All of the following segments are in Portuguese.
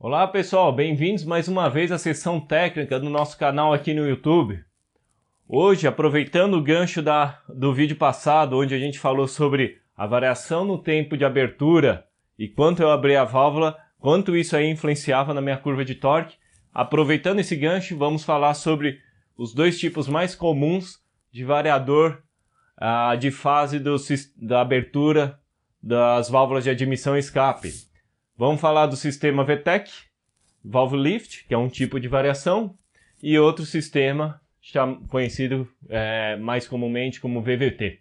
Olá pessoal, bem-vindos mais uma vez à sessão técnica do nosso canal aqui no YouTube. Hoje, aproveitando o gancho do vídeo passado, onde a gente falou sobre a variação no tempo de abertura e quanto eu abri a válvula, quanto isso aí influenciava na minha curva de torque, aproveitando esse gancho, vamos falar sobre os dois tipos mais comuns de variador de fase da abertura das válvulas de admissão e escape. Vamos falar do sistema VTEC, Valve Lift, que é um tipo de variação, e outro sistema conhecido mais comumente como VVT.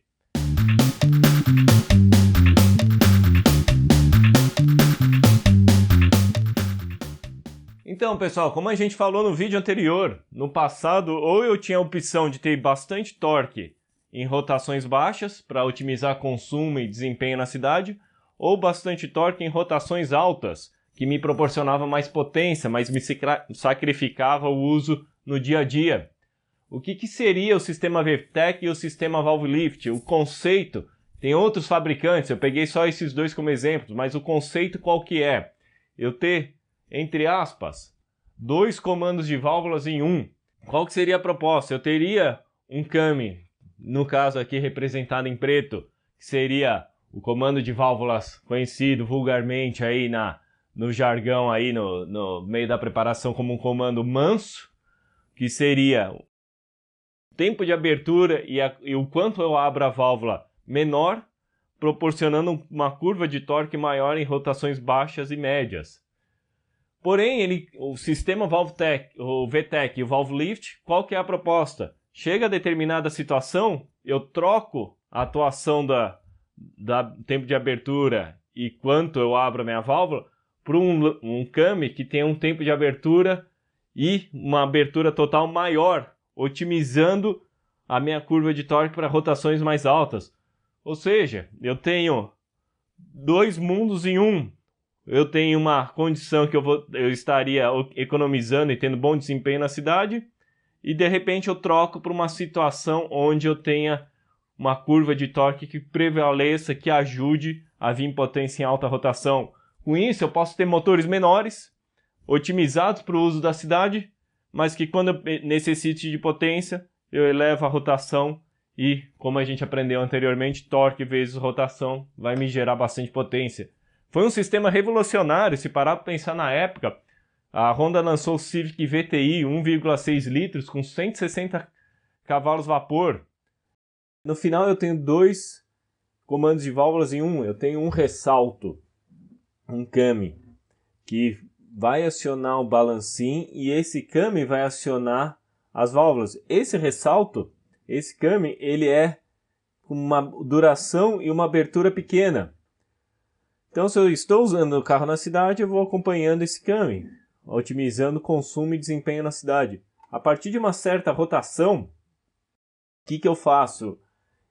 Então, pessoal, como a gente falou no vídeo anterior, no passado, ou eu tinha a opção de ter bastante torque em rotações baixas para otimizar consumo e desempenho na cidade, ou bastante torque em rotações altas, que me proporcionava mais potência, mas me sacrificava o uso no dia a dia. O que seria o sistema VTEC e o sistema Valve Lift? O conceito, tem outros fabricantes, eu peguei só esses dois como exemplos, mas o conceito qual que é? Eu ter, entre aspas, dois comandos de válvulas em um. Qual que seria a proposta? Eu teria um CAM, no caso aqui representado em preto, que seria o comando de válvulas conhecido vulgarmente aí no jargão, aí no meio da preparação como um comando manso, que seria o tempo de abertura e o quanto eu abro a válvula menor, proporcionando uma curva de torque maior em rotações baixas e médias. Porém, o sistema ValveTEC, o VTEC e o Valve Lift, qual que é a proposta? Chega a determinada situação, eu troco a atuação da tempo de abertura e quanto eu abro a minha válvula para um CAM que tem um tempo de abertura e uma abertura total maior, otimizando a minha curva de torque para rotações mais altas. Ou seja, eu tenho dois mundos em um. Eu tenho uma condição que eu estaria economizando e tendo bom desempenho na cidade, e de repente eu troco para uma situação onde eu tenha uma curva de torque que prevaleça, que ajude a vir potência em alta rotação. Com isso, eu posso ter motores menores, otimizados para o uso da cidade, mas que quando eu necessite de potência, eu elevo a rotação e, como a gente aprendeu anteriormente, torque vezes rotação vai me gerar bastante potência. Foi um sistema revolucionário, se parar para pensar na época. A Honda lançou o Civic VTI 1,6 litros com 160 cavalos vapor. No final eu tenho dois comandos de válvulas em um. Eu tenho um ressalto, um CAM, que vai acionar o balancim e esse CAM vai acionar as válvulas. Esse ressalto, esse CAM, ele é com uma duração e uma abertura pequena. Então, se eu estou usando o carro na cidade, eu vou acompanhando esse CAM, otimizando consumo e desempenho na cidade. A partir de uma certa rotação, o que eu faço?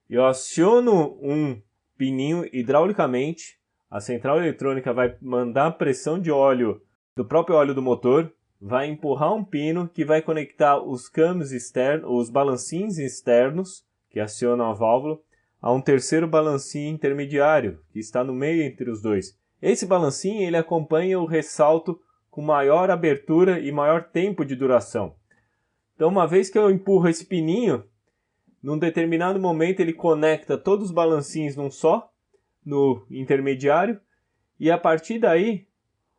Eu aciono um pininho hidraulicamente, a central eletrônica vai mandar pressão de óleo do próprio óleo do motor, vai empurrar um pino que vai conectar os CAMs externos, os balancins externos que acionam a válvula, a um terceiro balancim intermediário que está no meio entre os dois. Esse balancim ele acompanha o ressalto com maior abertura e maior tempo de duração. Então, uma vez que eu empurro esse pininho, num determinado momento ele conecta todos os balancins num só, no intermediário, e a partir daí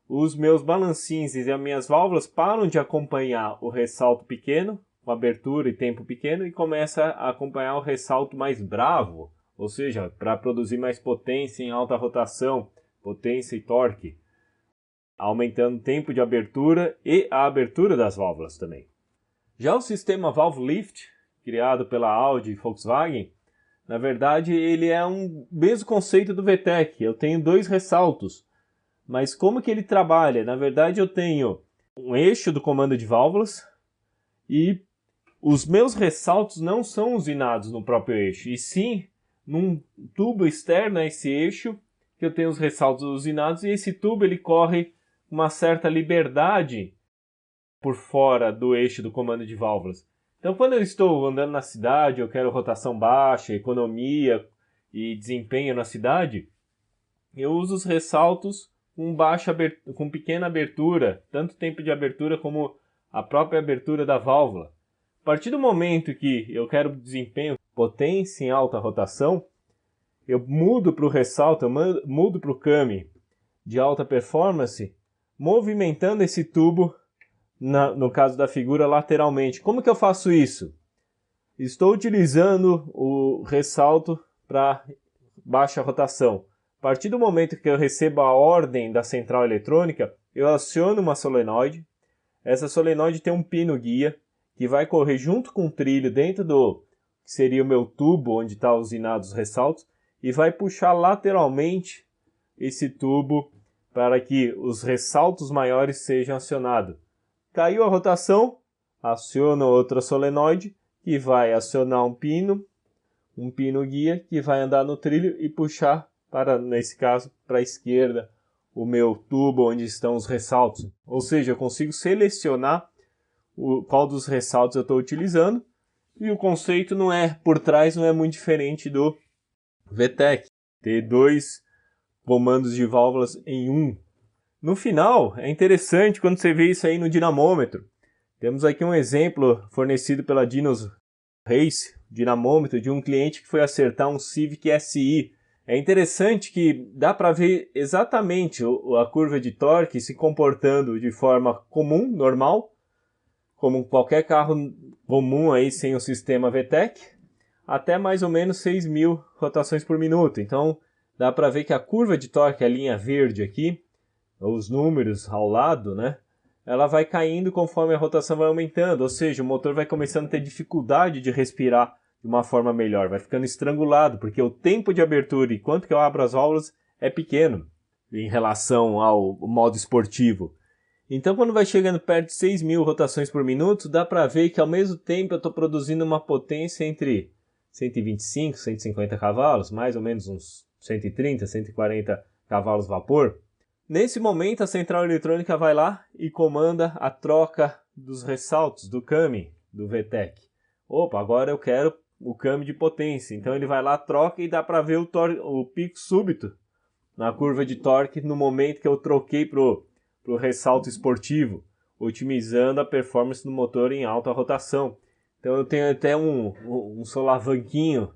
os meus balancins e as minhas válvulas param de acompanhar o ressalto pequeno, com abertura e tempo pequeno, e começa a acompanhar o ressalto mais bravo, ou seja, para produzir mais potência em alta rotação, potência e torque, aumentando o tempo de abertura e a abertura das válvulas também. Já o sistema Valve Lift, criado pela Audi e Volkswagen, na verdade ele é um mesmo conceito do VTEC. Eu tenho dois ressaltos, mas como que ele trabalha? Na verdade eu tenho um eixo do comando de válvulas e os meus ressaltos não são usinados no próprio eixo, e sim num tubo externo a esse eixo que eu tenho os ressaltos usinados, e esse tubo ele corre uma certa liberdade por fora do eixo do comando de válvulas. Então, quando eu estou andando na cidade, eu quero rotação baixa, economia e desempenho na cidade, eu uso os ressaltos com pequena abertura, tanto tempo de abertura como a própria abertura da válvula. A partir do momento que eu quero desempenho, potência em alta rotação, eu mudo para o ressalto, eu mudo para o cami de alta performance, movimentando esse tubo, no caso da figura, lateralmente. Como que eu faço isso? Estou utilizando o ressalto para baixa rotação. A partir do momento que eu recebo a ordem da central eletrônica, eu aciono uma solenoide. Essa solenoide tem um pino guia que vai correr junto com o trilho dentro do que seria o meu tubo onde está usinados os ressaltos e vai puxar lateralmente esse tubo para que os ressaltos maiores sejam acionados. Caiu a rotação, aciono outra solenoide que vai acionar um pino guia que vai andar no trilho e puxar para, nesse caso, para a esquerda o meu tubo onde estão os ressaltos. Ou seja, eu consigo selecionar qual dos ressaltos eu estou utilizando e o conceito por trás não é muito diferente do VTEC, ter dois comandos de válvulas em um. No final, é interessante quando você vê isso aí no dinamômetro. Temos aqui um exemplo fornecido pela Dinos Race, dinamômetro de um cliente que foi acertar um Civic SI. É interessante que dá para ver exatamente a curva de torque se comportando de forma comum, normal, como qualquer carro comum aí sem o sistema VTEC, até mais ou menos 6.000 rotações por minuto. Então dá para ver que a curva de torque, a linha verde aqui, os números ao lado, né? Ela vai caindo conforme a rotação vai aumentando, ou seja, o motor vai começando a ter dificuldade de respirar de uma forma melhor, vai ficando estrangulado, porque o tempo de abertura e quanto que eu abro as válvulas é pequeno em relação ao modo esportivo. Então, quando vai chegando perto de 6.000 rotações por minuto, dá para ver que ao mesmo tempo eu estou produzindo uma potência entre 125 e 150 cavalos, mais ou menos uns 130, 140 cavalos vapor. Nesse momento, a central eletrônica vai lá e comanda a troca dos ressaltos do cami, do VTEC. Opa, agora eu quero o cami de potência. Então ele vai lá, troca e dá para ver o pico súbito na curva de torque no momento que eu troquei para o ressalto esportivo, otimizando a performance do motor em alta rotação. Então eu tenho até um solavanquinho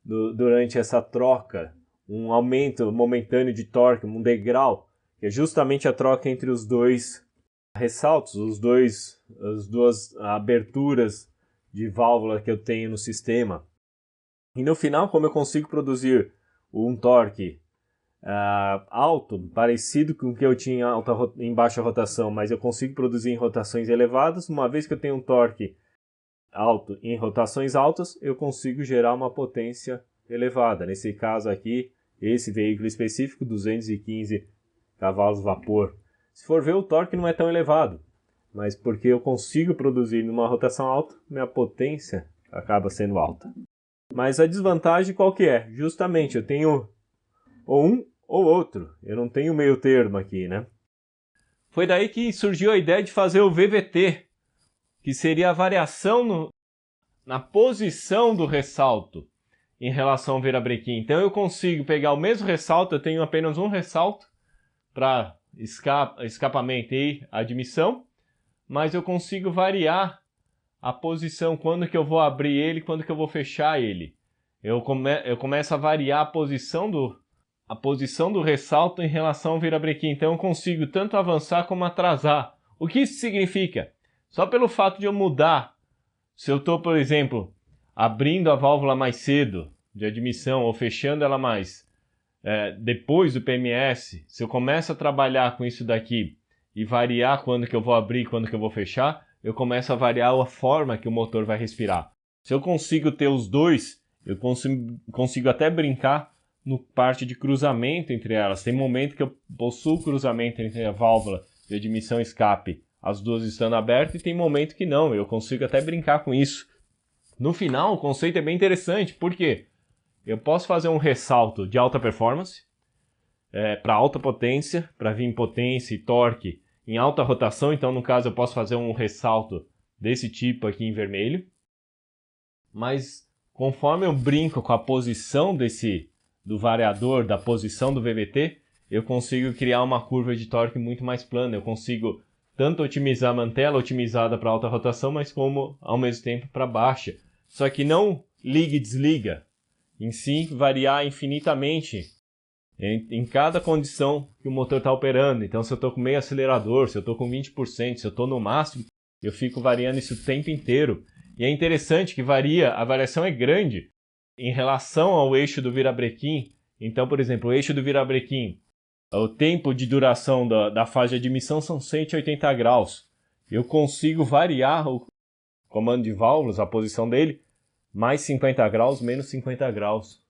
durante essa troca, um aumento momentâneo de torque, um degrau, que é justamente a troca entre os dois ressaltos, as duas aberturas de válvula que eu tenho no sistema. E no final, como eu consigo produzir um torque alto, parecido com o que eu tinha em baixa rotação, mas eu consigo produzir em rotações elevadas, uma vez que eu tenho um torque alto em rotações altas, eu consigo gerar uma potência elevada. Nesse caso aqui, esse veículo específico, 215 cavalos vapor. Se for ver, o torque não é tão elevado, mas porque eu consigo produzir numa rotação alta, minha potência acaba sendo alta. Mas a desvantagem qual que é? Justamente, eu tenho ou um ou outro. Eu não tenho meio termo aqui, né? Foi daí que surgiu a ideia de fazer o VVT, que seria a variação na posição do ressalto em relação ao virabrequim. Então eu consigo pegar o mesmo ressalto, eu tenho apenas um ressalto para escapamento e admissão, mas eu consigo variar a posição, quando que eu vou abrir ele, quando que eu vou fechar ele. Eu começo a variar a posição do ressalto em relação ao virabrequim. Então eu consigo tanto avançar como atrasar. O que isso significa? Só pelo fato de eu mudar, se eu estou, por exemplo, abrindo a válvula mais cedo de admissão ou fechando ela mais depois do PMS, se eu começo a trabalhar com isso daqui e variar quando que eu vou abrir e quando que eu vou fechar, eu começo a variar a forma que o motor vai respirar. Se eu consigo ter os dois, eu consigo até brincar no parte de cruzamento entre elas. Tem momento que eu possuo cruzamento entre a válvula de admissão e escape, as duas estando abertas, e tem momento que não, eu consigo até brincar com isso. No final, o conceito é bem interessante, por quê? Eu posso fazer um ressalto de alta performance, para alta potência, para vir em potência e torque em alta rotação. Então, no caso, eu posso fazer um ressalto desse tipo aqui em vermelho. Mas, conforme eu brinco com a posição do variador, da posição do VVT, eu consigo criar uma curva de torque muito mais plana. Eu consigo tanto otimizar a mantela otimizada para alta rotação, mas como ao mesmo tempo para baixa. Só que não liga e desliga, em si variar infinitamente em cada condição que o motor está operando. Então, se eu estou com meio acelerador, se eu estou com 20%, se eu estou no máximo, eu fico variando isso o tempo inteiro. E é interessante que a variação é grande em relação ao eixo do virabrequim. Então, por exemplo, o eixo do virabrequim, o tempo de duração da fase de admissão são 180 graus. Eu consigo variar o comando de válvulas, a posição dele, mais 50 graus, menos 50 graus.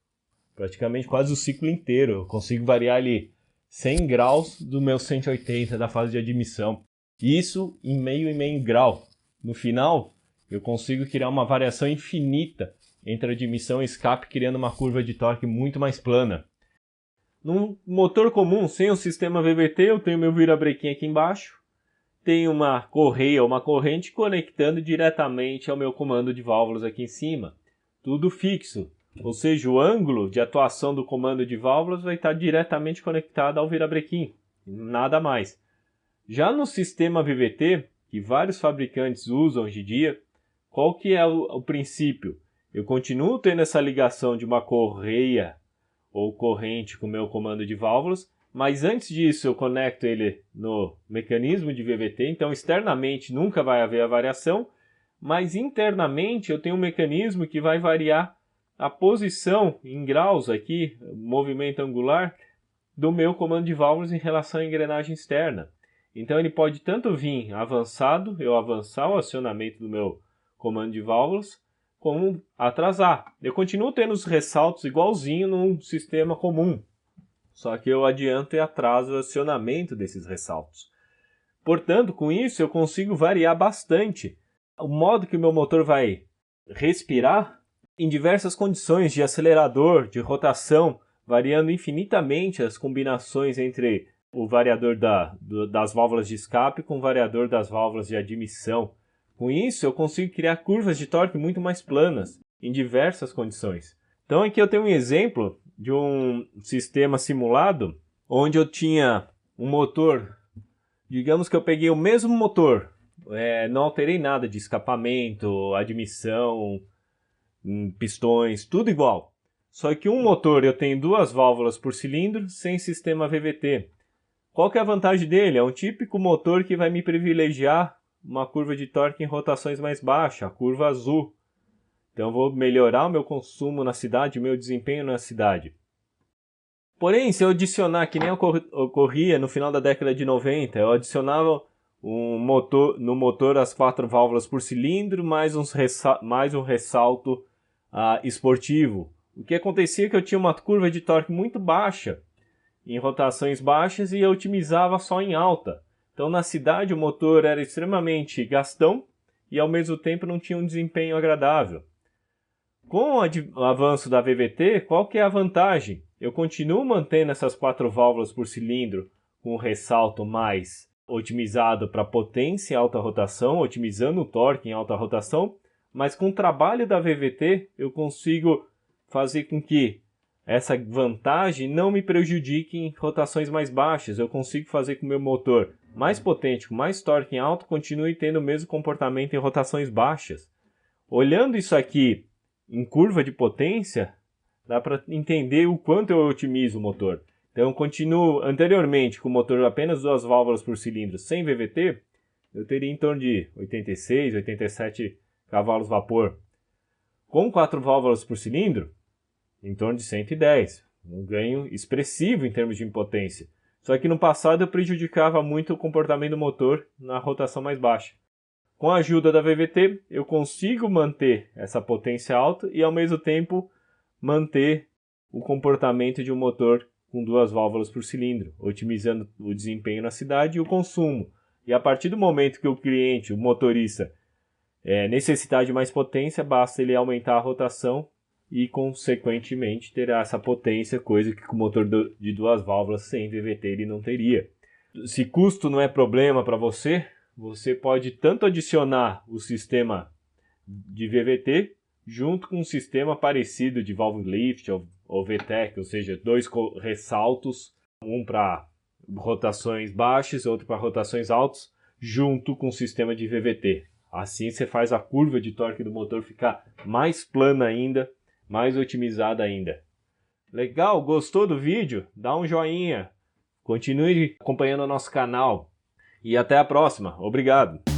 Praticamente quase o ciclo inteiro. Eu consigo variar ali 100 graus do meu 180 da fase de admissão. Isso em meio e meio grau. No final, eu consigo criar uma variação infinita entre admissão e escape, criando uma curva de torque muito mais plana. Num motor comum, sem o sistema VVT, eu tenho meu virabrequim aqui embaixo. Tenho uma correia, uma corrente conectando diretamente ao meu comando de válvulas aqui em cima. Tudo fixo. Ou seja, o ângulo de atuação do comando de válvulas vai estar diretamente conectado ao virabrequim, nada mais. Já no sistema VVT, que vários fabricantes usam hoje em dia, qual que é o princípio? Eu continuo tendo essa ligação de uma correia ou corrente com o meu comando de válvulas, mas antes disso eu conecto ele no mecanismo de VVT, então externamente nunca vai haver a variação, mas internamente eu tenho um mecanismo que vai variar a posição em graus aqui, movimento angular, do meu comando de válvulas em relação à engrenagem externa. Então ele pode tanto vir avançado, eu avançar o acionamento do meu comando de válvulas, como atrasar. Eu continuo tendo os ressaltos igualzinho num sistema comum, só que eu adianto e atraso o acionamento desses ressaltos. Portanto, com isso eu consigo variar bastante o modo que o meu motor vai respirar em diversas condições de acelerador, de rotação, variando infinitamente as combinações entre o variador das válvulas de escape com o variador das válvulas de admissão. Com isso, eu consigo criar curvas de torque muito mais planas, em diversas condições. Então aqui eu tenho um exemplo de um sistema simulado, onde eu tinha um motor, digamos que eu peguei o mesmo motor, não alterei nada de escapamento, admissão, pistões, tudo igual. Só que um motor eu tenho duas válvulas por cilindro sem sistema VVT. Qual que é a vantagem dele? É um típico motor que vai me privilegiar uma curva de torque em rotações mais baixas, a curva azul. Então eu vou melhorar o meu consumo na cidade, o meu desempenho na cidade. Porém, se eu adicionar, que nem ocorria no final da década de 90, eu adicionava no motor as 4 válvulas por cilindro, mais um ressalto esportivo. O que acontecia é que eu tinha uma curva de torque muito baixa, em rotações baixas, e eu otimizava só em alta. Então na cidade o motor era extremamente gastão e ao mesmo tempo não tinha um desempenho agradável. Com o avanço da VVT, qual que é a vantagem? Eu continuo mantendo essas 4 válvulas por cilindro com o ressalto mais otimizado para potência e alta rotação, otimizando o torque em alta rotação, mas com o trabalho da VVT eu consigo fazer com que essa vantagem não me prejudique em rotações mais baixas. Eu consigo fazer com que o meu motor mais potente, com mais torque em alto, continue tendo o mesmo comportamento em rotações baixas. Olhando isso aqui em curva de potência, dá para entender o quanto eu otimizo o motor. Então eu continuo anteriormente com o motor apenas 2 válvulas por cilindro sem VVT, eu teria em torno de 86, 87 cavalos vapor. Com 4 válvulas por cilindro, em torno de 110, um ganho expressivo em termos de potência. Só que no passado eu prejudicava muito o comportamento do motor na rotação mais baixa. Com a ajuda da VVT, eu consigo manter essa potência alta e ao mesmo tempo manter o comportamento de um motor com 2 válvulas por cilindro, otimizando o desempenho na cidade e o consumo. E a partir do momento que o cliente, o motorista, necessitar de mais potência, basta ele aumentar a rotação e, consequentemente, terá essa potência, coisa que com o motor de 2 válvulas sem VVT ele não teria. Se custo não é problema para você, você pode tanto adicionar o sistema de VVT junto com um sistema parecido de valve lift ou VTEC, ou seja, 2 ressaltos um para rotações baixas, outro para rotações altas, junto com o sistema de VVT. Assim você faz a curva de torque do motor ficar mais plana ainda, mais otimizada ainda. Legal? Gostou do vídeo? Dá um joinha, continue acompanhando o nosso canal e até a próxima. Obrigado!